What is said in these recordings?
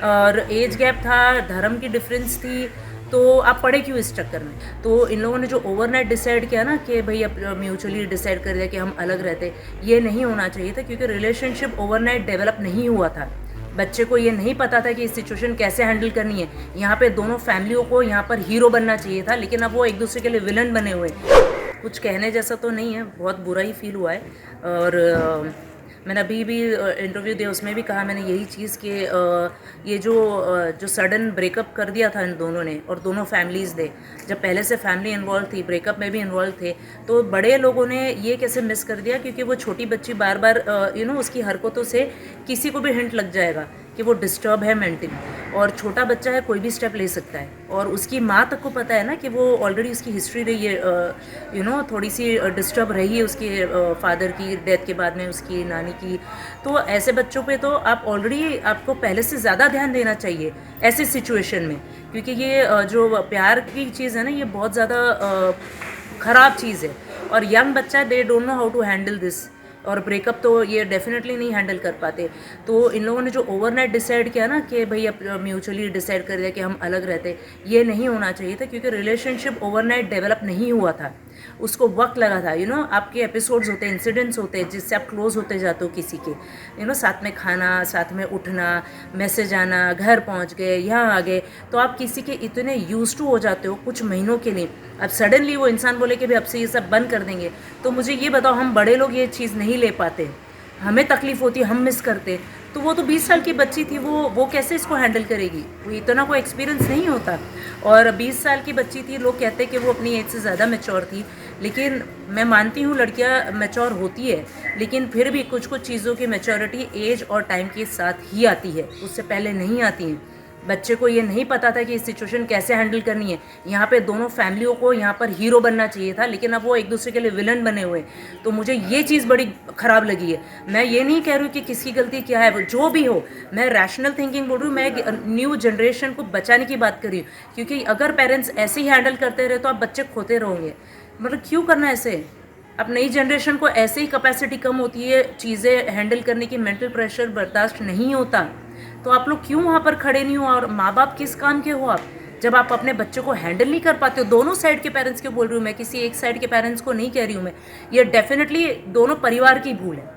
और age gap था, धर्म की डिफरेंस थी, तो आप पढ़े क्यों इस चक्कर में। तो इन लोगों ने जो ओवरनाइट डिसाइड किया ना कि भाई अब म्यूचुअली डिसाइड कर दिया कि हम अलग रहते, ये नहीं होना चाहिए था, क्योंकि रिलेशनशिप ओवरनाइट डेवलप नहीं हुआ था। बच्चे को ये नहीं पता था कि इस सिचुएशन कैसे हैंडल करनी है। यहाँ पे दोनों फैमिलियों को यहाँ पर हीरो बनना चाहिए था, लेकिन अब वो एक दूसरे के लिए विलन बने हुए। कुछ कहने जैसा तो नहीं है, बहुत बुरा ही फील हुआ है। और मैंने अभी भी इंटरव्यू दिया, उसमें भी कहा मैंने यही चीज़ कि ये जो सडन ब्रेकअप कर दिया था इन दोनों ने, और दोनों फैमिलीज़ ने, जब पहले से फैमिली इन्वॉल्व थी, ब्रेकअप में भी इन्वॉल्व थे, तो बड़े लोगों ने ये कैसे मिस कर दिया, क्योंकि वो छोटी बच्ची बार बार उसकी हरकतों से किसी को भी हिंट लग जाएगा कि वो डिस्टर्ब है मेंटली, और छोटा बच्चा है, कोई भी स्टेप ले सकता है। और उसकी माँ तक को पता है ना कि वो ऑलरेडी उसकी हिस्ट्री रही है, थोड़ी सी डिस्टर्ब रही है उसके फादर की डेथ के बाद में, उसकी नानी की। तो ऐसे बच्चों पे तो आप ऑलरेडी, आपको पहले से ज़्यादा ध्यान देना चाहिए ऐसी सिचुएशन में, क्योंकि ये जो प्यार की चीज़ है ना, ये बहुत ज़्यादा ख़राब चीज़ है। और यंग बच्चा, they don't know how to handle this, और ब्रेकअप तो ये डेफिनेटली नहीं हैंडल कर पाते। तो इन लोगों ने जो ओवरनाइट डिसाइड किया ना कि भाई अब म्यूचुअली डिसाइड कर दिया कि हम अलग रहते, ये नहीं होना चाहिए था, क्योंकि रिलेशनशिप ओवरनाइट डेवलप नहीं हुआ था। उसको वक्त लगा था। आपके एपिसोड्स होते हैं, इंसिडेंट्स होते हैं, जिससे आप क्लोज होते जाते हो किसी के, साथ में खाना, साथ में उठना, मैसेज आना, घर पहुंच गए, यहाँ आ गए, तो आप किसी के इतने यूज टू हो जाते हो कुछ महीनों के लिए। अब सडनली वो इंसान बोले कि भाई अब से ये सब बंद कर देंगे, तो मुझे ये बताओ, हम बड़े लोग ये चीज़ नहीं ले पाते, हमें तकलीफ़ होती है, हम मिस करते। तो वो तो 20 साल की बच्ची थी, वो कैसे इसको हैंडल करेगी, वो इतना कोई एक्सपीरियंस नहीं होता। और 20 साल की बच्ची थी, लोग कहते कि वो अपनी एज से ज़्यादा मैच्योर थी, लेकिन मैं मानती हूँ लड़कियाँ मैच्योर होती है, लेकिन फिर भी कुछ कुछ चीज़ों की मैच्योरिटी एज और टाइम के साथ ही आती है, उससे पहले नहीं आती है। बच्चे को ये नहीं पता था कि इस सिचुएशन कैसे हैंडल करनी है। यहाँ पे दोनों फैमिलियों को यहाँ पर हीरो बनना चाहिए था, लेकिन अब वो एक दूसरे के लिए विलन बने हुए। तो मुझे ये चीज़ बड़ी ख़राब लगी है। मैं ये नहीं कह रही हूँ कि किसकी गलती क्या है, वो जो भी हो, मैं रैशनल थिंकिंग बोल रही हूँ, मैं न्यू जनरेशन को बचाने की बात कर रही हूँ, क्योंकि अगर पेरेंट्स ऐसे ही हैंडल करते रहे तो आप बच्चे खोते रहोगे। मतलब क्यों करना ऐसे। अब नई जनरेशन को ऐसे ही कैपेसिटी कम होती है, चीज़ें हैंडल करने की, मेंटल प्रेशर बर्दाश्त नहीं होता, तो आप लोग क्यों वहाँ पर खड़े नहीं हो। और माँ बाप किस काम के हो आप, जब आप अपने बच्चों को हैंडल नहीं कर पाते हो। दोनों साइड के पेरेंट्स के बोल रही हूँ मैं, किसी एक साइड के पेरेंट्स को नहीं कह रही हूँ मैं। ये डेफिनेटली दोनों परिवार की भूल है,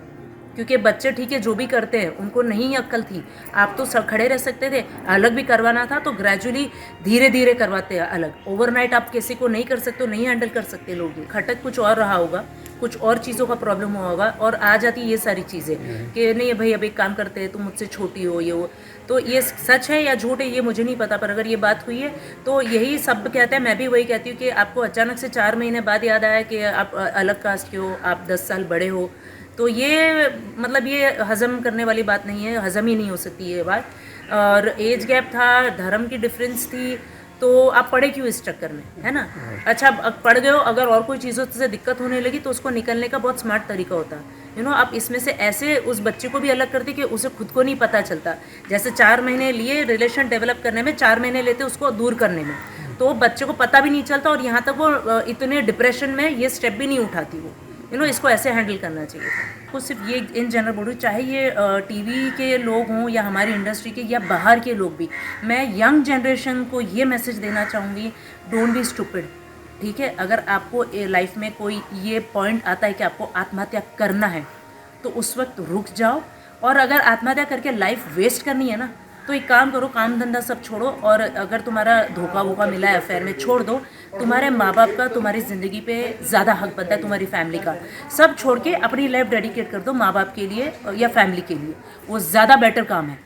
क्योंकि बच्चे ठीक है जो भी करते हैं, उनको नहीं अक्ल थी। आप तो सब खड़े रह सकते थे, अलग भी करवाना था तो ग्रेजुअली धीरे धीरे करवाते हैं अलग। ओवरनाइट आप किसी को नहीं कर सकते हो, नहीं हैंडल कर सकते लोग। खटक कुछ और रहा होगा, कुछ और चीज़ों का प्रॉब्लम हुआ होगा, और आ जाती ये सारी चीज़ें कि नहीं भाई अब एक काम करते हैं, तुम मुझसे छोटी हो, ये हो। तो ये सच है या झूठ है ये मुझे नहीं पता, पर अगर ये बात हुई है तो यही सब कहते हैं। मैं भी वही कहती हूँ कि आपको अचानक से 4 महीने बाद याद आया कि आप अलग कास्ट के हो, आप 10 साल बड़े हो, तो ये मतलब ये हज़म करने वाली बात नहीं है, हज़म ही नहीं हो सकती ये बात। और एज गैप था, धर्म की डिफरेंस थी, तो आप पढ़े क्यों इस चक्कर में, है ना। अच्छा, अब पढ़ गए हो, अगर और कोई चीज़ों से दिक्कत होने लगी तो उसको निकलने का बहुत स्मार्ट तरीका होता है। आप इसमें से ऐसे उस बच्चे को भी अलग करते कि उसे खुद को नहीं पता चलता। जैसे 4 महीने लिए रिलेशन डेवलप करने में, 4 महीने लेते उसको दूर करने में, तो बच्चे को पता भी नहीं चलता, और यहाँ तक वो इतने डिप्रेशन में ये स्टेप भी नहीं उठाती वो। इसको ऐसे हैंडल करना चाहिए था। तो सिर्फ ये इन जनरल बोल रही हूँ, चाहे ये टीवी के लोग हों या हमारी इंडस्ट्री के या बाहर के लोग भी, मैं यंग जनरेशन को ये मैसेज देना चाहूँगी, डोंट बी स्टूपिड। ठीक है, अगर आपको लाइफ में कोई ये पॉइंट आता है कि आपको आत्महत्या करना है, तो उस वक्त रुक जाओ। और अगर आत्महत्या करके लाइफ वेस्ट करनी है ना, तो एक काम करो, काम धंधा सब छोड़ो, और अगर तुम्हारा धोखा वोखा मिला है अफेयर में, छोड़ दो। तुम्हारे माँ बाप का तुम्हारी ज़िंदगी पे ज़्यादा हक बनता है, तुम्हारी फैमिली का। सब छोड़ के अपनी लाइफ डेडिकेट कर दो माँ बाप के लिए या फैमिली के लिए, वो ज़्यादा बेटर काम है।